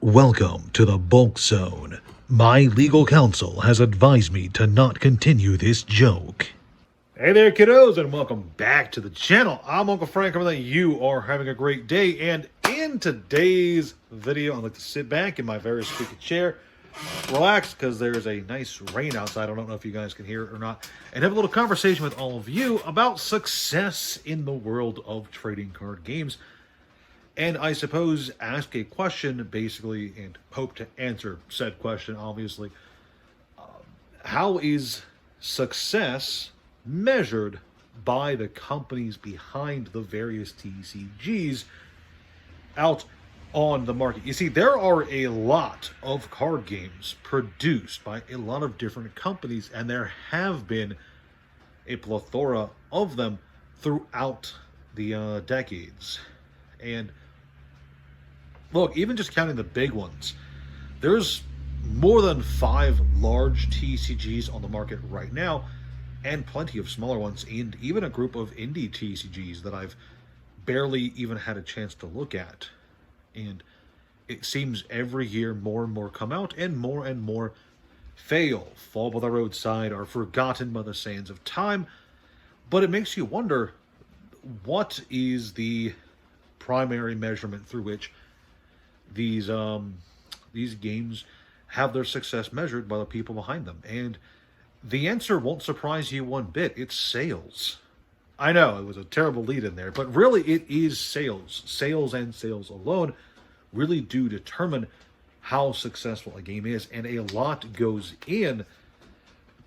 Welcome to the Bulk Zone. My legal counsel has advised me to not continue this joke. Hey there, kiddos, and welcome back to the channel. I'm Uncle Frank, hoping that you are having a great day. And in today's video, I'd like to sit back in my very squeaky chair, relax, because there's a nice rain outside. I don't know if you guys can hear it or not, and have a little conversation with all of you about success in the world of trading card games. And I suppose ask a question, basically, and hope to answer said question, obviously. How is success measured by the companies behind the various TCGs out on the market? You see, there are a lot of card games produced by a lot of different companies, and there have been a plethora of them throughout the decades. And look, even just counting the big ones, there's more than 5 large TCGs on the market right now, and plenty of smaller ones, and even a group of indie TCGs that I've barely even had a chance to look at. And it seems every year more and more come out, and more fail, fall by the roadside, are forgotten by the sands of time. But it makes you wonder, what is the primary measurement through which these games have their success measured by the people behind them? And the answer won't surprise you one bit. It's sales. I know it was a terrible lead in there, but really it is sales. Sales and sales alone really do determine how successful a game is, and a lot goes in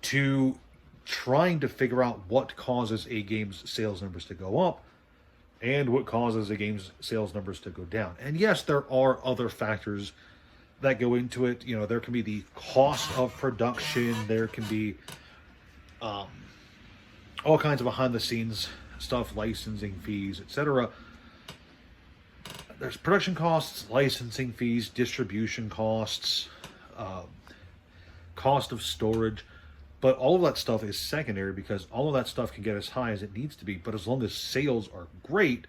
to trying to figure out what causes a game's sales numbers to go up and what causes a game's sales numbers to go down. And yes, there are other factors that go into it. You know, there can be the cost of production, there can be all kinds of behind the scenes stuff, licensing fees, etc. There's production costs, licensing fees, distribution costs, cost of storage. But all of that stuff is secondary, because all of that stuff can get as high as it needs to be. But as long as sales are great,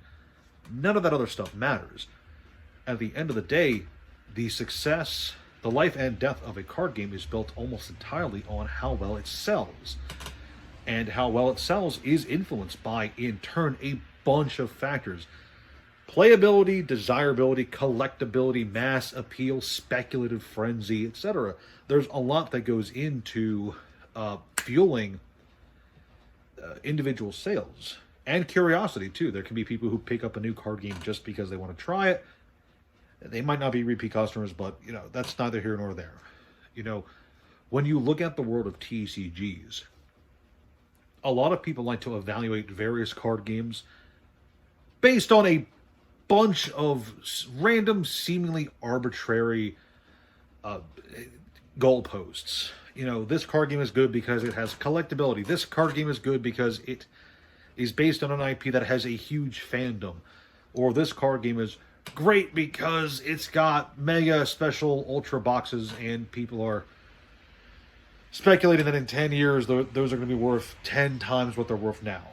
none of that other stuff matters. At the end of the day, the success, the life and death of a card game is built almost entirely on how well it sells. And how well it sells is influenced by, in turn, a bunch of factors. Playability, desirability, collectability, mass appeal, speculative frenzy, etc. There's a lot that goes into fueling individual sales. And curiosity, too. There can be people who pick up a new card game just because they want to try it. They might not be repeat customers, but, you know, that's neither here nor there. You know, when you look at the world of TCGs, a lot of people like to evaluate various card games based on a bunch of random, seemingly arbitrary goalposts. You know, this card game is good because it has collectability. This card game is good because it is based on an IP that has a huge fandom. Or this card game is great because it's got mega special ultra boxes, and people are speculating that in 10 years those are going to be worth 10 times what they're worth now.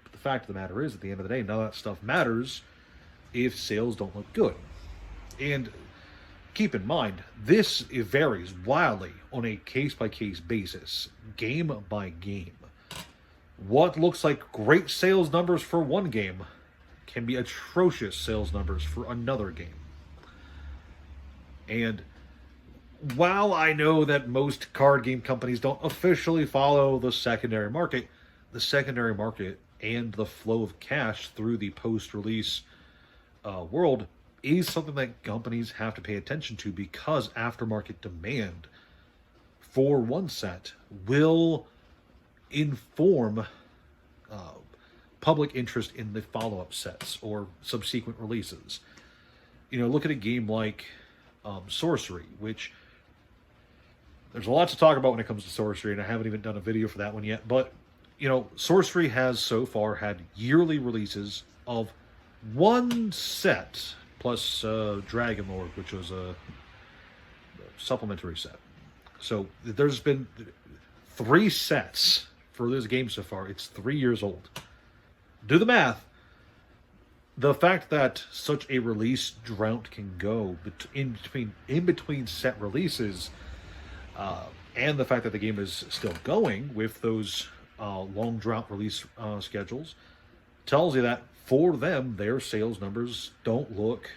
But the fact of the matter is, at the end of the day, none of that stuff matters if sales don't look good. And keep in mind, this varies wildly on a case-by-case basis, game by game. What looks like great sales numbers for one game can be atrocious sales numbers for another game. And while I know that most card game companies don't officially follow the secondary market and the flow of cash through the post-release world is something that companies have to pay attention to, because aftermarket demand for one set will inform public interest in the follow-up sets or subsequent releases. You know, look at a game like Sorcery, which there's a lot to talk about when it comes to Sorcery, and I haven't even done a video for that one yet. But, you know, Sorcery has so far had yearly releases of one set, plus Dragon Lord, which was a supplementary set. So there's been 3 sets for this game so far. It's 3 years old. Do the math. the fact that such a release drought can go in between set releases, and the fact that the game is still going with those long drought release schedules, tells you that for them, their sales numbers don't look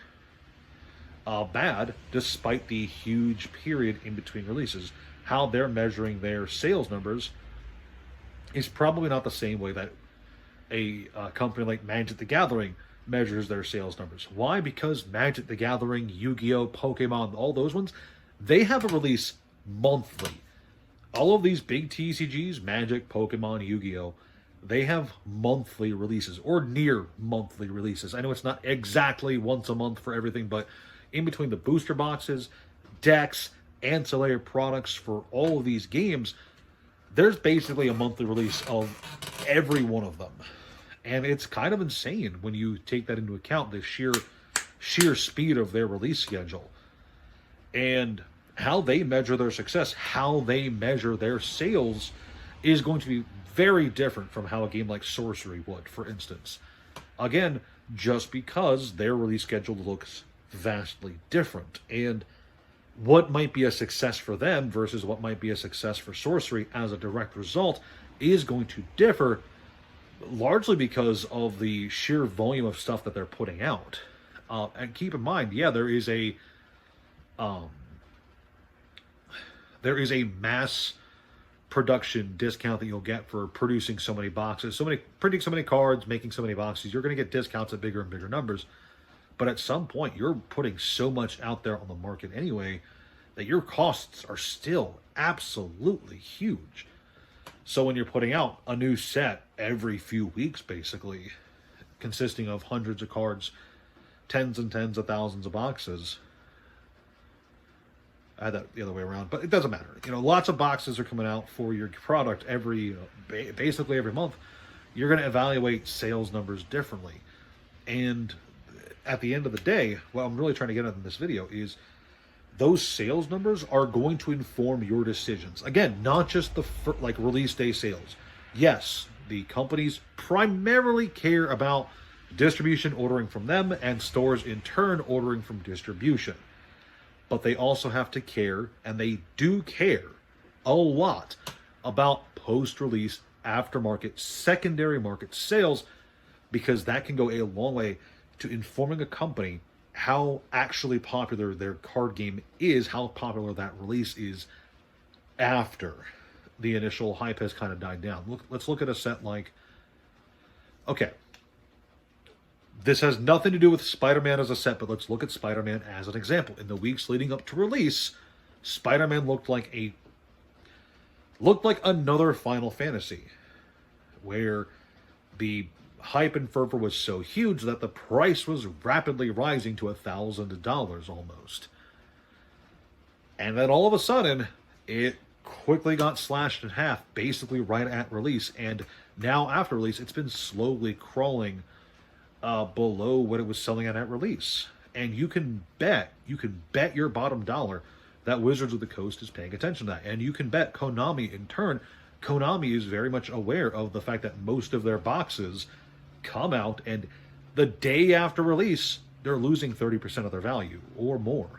bad, despite the huge period in between releases. How they're measuring their sales numbers is probably not the same way that a company like Magic the Gathering measures their sales numbers. Why? Because Magic the Gathering, Yu-Gi-Oh, Pokemon, all those ones, they have a release monthly. All of these big TCGs, Magic, Pokemon, Yu-Gi-Oh, they have monthly releases or near monthly releases. I know it's not exactly once a month for everything, but in between the booster boxes, decks, ancillary products for all of these games, there's basically a monthly release of every one of them. And it's kind of insane when you take that into account, the sheer speed of their release schedule. And how they measure their success, how they measure their sales, is going to be very different from how a game like Sorcery would, for instance. Again, just because their release schedule looks vastly different. And what might be a success for them versus what might be a success for Sorcery as a direct result is going to differ, largely because of the sheer volume of stuff that they're putting out. And keep in mind, yeah, there is a mass production discount that you'll get for producing so many boxes, printing so many cards, making so many boxes. You're going to get discounts at bigger and bigger numbers. But at some point, you're putting so much out there on the market anyway that your costs are still absolutely huge. So when you're putting out a new set every few weeks, basically, consisting of hundreds of cards, tens and tens of thousands of boxes, I had that the other way around, but it doesn't matter. Lots of boxes are coming out for your product basically every month. You're going to evaluate sales numbers differently. And at the end of the day, what I'm really trying to get at in this video is those sales numbers are going to inform your decisions. Again, not just the release day sales. Yes, the companies primarily care about distribution, ordering from them, and stores in turn ordering from distribution. But they also have to care, and they do care a lot, about post-release, aftermarket, secondary market sales, because that can go a long way to informing a company how actually popular their card game is, how popular that release is after the initial hype has kind of died down. Let's look at a set like, okay, this has nothing to do with Spider-Man as a set, but let's look at Spider-Man as an example. In the weeks leading up to release, Spider-Man looked like another Final Fantasy, where the hype and fervor was so huge that the price was rapidly rising to $1,000 almost. And then all of a sudden, it quickly got slashed in half, basically right at release. And now after release, it's been slowly crawling below what it was selling at release. And you can bet your bottom dollar that Wizards of the Coast is paying attention to that. And you can bet Konami in turn. Konami is very much aware of the fact that most of their boxes come out, and the day after release, they're losing 30% of their value or more.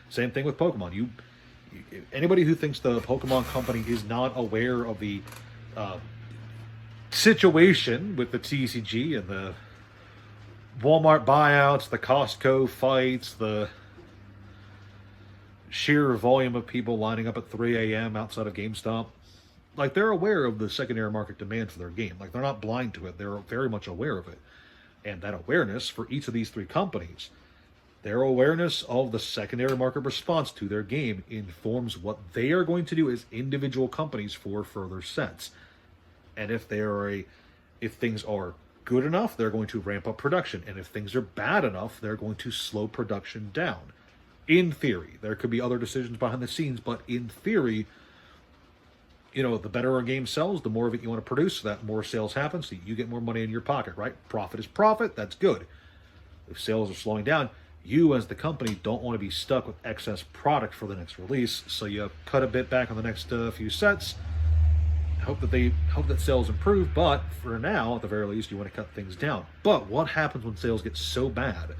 Same thing with Pokemon. Anybody who thinks the Pokemon company is not aware of the situation with the TCG and the Walmart buyouts, the Costco fights, the sheer volume of people lining up at 3 a.m. outside of GameStop, they're aware of the secondary market demand for their game. They're not blind to it. They're very much aware of it. And that awareness for each of these three companies, their awareness of the secondary market response to their game informs what they are going to do as individual companies for further sets. And if things are good enough, they're going to ramp up production. And if things are bad enough, they're going to slow production down. In theory. There could be other decisions behind the scenes, but in theory, the better a game sells, the more of it you want to produce, so that more sales happen, so you get more money in your pocket, right? Profit is profit, that's good. If sales are slowing down, you as the company don't want to be stuck with excess product for the next release, so you cut a bit back on the next few sets, hope that sales improve, but for now, at the very least, you want to cut things down. But what happens when sales get so bad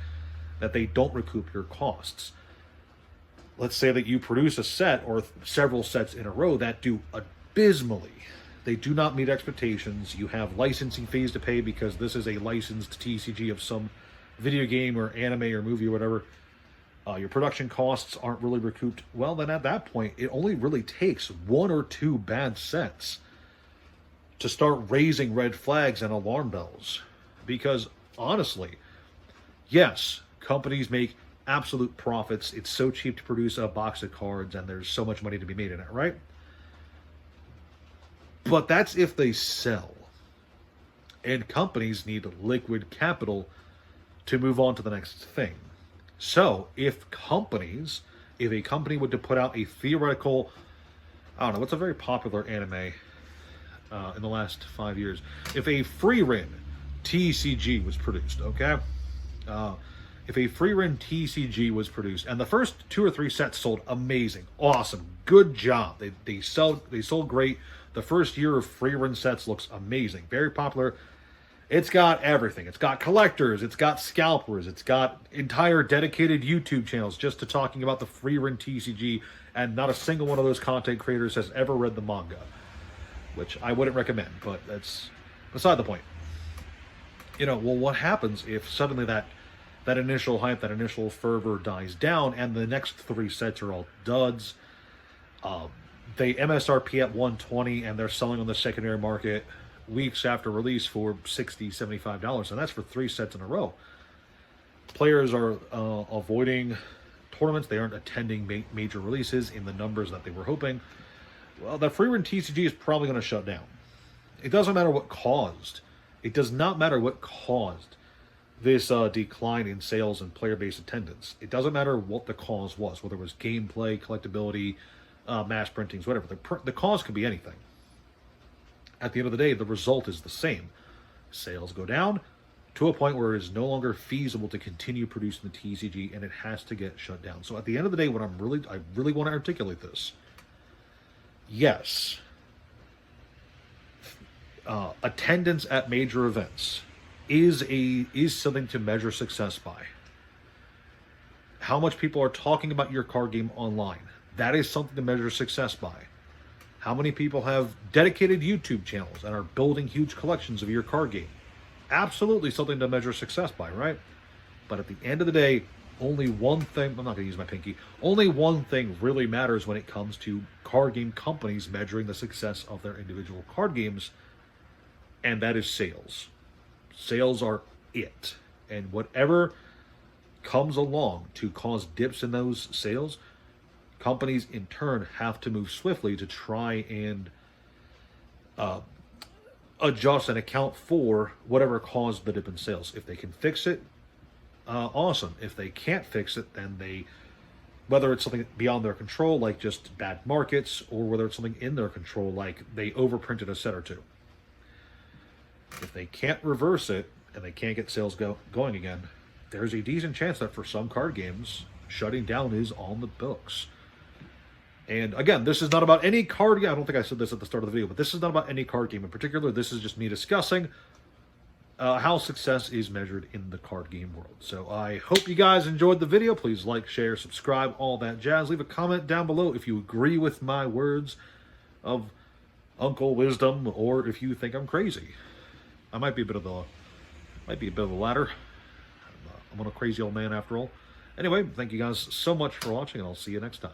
that they don't recoup your costs? Let's say that you produce a set or several sets in a row that do abysmally. They do not meet expectations. You have licensing fees to pay because this is a licensed TCG of some video game or anime or movie or whatever. Your production costs aren't really recouped. Well, then at that point, it only really takes one or two bad sets to start raising red flags and alarm bells. Because honestly, yes, companies make absolute profits. It's so cheap to produce a box of cards and there's so much money to be made in it, right? But that's if they sell. And companies need liquid capital to move on to the next thing. So if a company were to put out a theoretical, I don't know, what's a very popular anime in the last 5 years? If a free run TCG was produced, okay? If a free run TCG was produced, and the first 2 or 3 sets sold amazing, awesome, good job. They sold great. The first year of free run sets looks amazing, very popular. It's got everything. It's got collectors. It's got scalpers. It's got entire dedicated YouTube channels just to talking about the free run TCG, and not a single one of those content creators has ever read the manga, which I wouldn't recommend, but that's beside the point. Well, what happens if suddenly that initial hype, that initial fervor dies down, and the next 3 sets are all duds? They MSRP at $120, and they're selling on the secondary market weeks after release for $60, $75, and that's for 3 sets in a row. Players are avoiding tournaments. They aren't attending major releases in the numbers that they were hoping. Well, that free run TCG is probably going to shut down. It doesn't matter what caused. It does not matter what caused this decline in sales and player-based attendance. It doesn't matter what the cause was, whether it was gameplay, collectability, mass printings, whatever. The cause could be anything. At the end of the day, the result is the same. Sales go down to a point where it is no longer feasible to continue producing the TCG, and it has to get shut down. So at the end of the day, I really want to articulate this. Yes, attendance at major events is something to measure success by. How much people are talking about your card game online, that is something to measure success by. How many people have dedicated YouTube channels and are building huge collections of your card game? Absolutely something to measure success by, right? But at the end of the day, only one thing, I'm not going to use my pinky, only one thing really matters when it comes to card game companies measuring the success of their individual card games, and that is sales. Sales are it. And whatever comes along to cause dips in those sales, companies in turn have to move swiftly to try and adjust and account for whatever caused the dip in sales. If they can fix it, awesome. If they can't fix it, then whether it's something beyond their control, like just bad markets, or whether it's something in their control, like they overprinted a set or 2. If they can't reverse it and they can't get sales going again, there's a decent chance that for some card games, shutting down is on the books. And again, this is not about any card game. I don't think I said this at the start of the video, but this is not about any card game in particular. This is just me discussing how success is measured in the card game world. So I hope you guys enjoyed the video. Please like, share, subscribe, all that jazz. Leave a comment down below if you agree with my words of Uncle Wisdom, or if you think I'm crazy. I might be a bit of the latter. I'm a crazy old man after all. Anyway, thank you guys so much for watching, and I'll see you next time.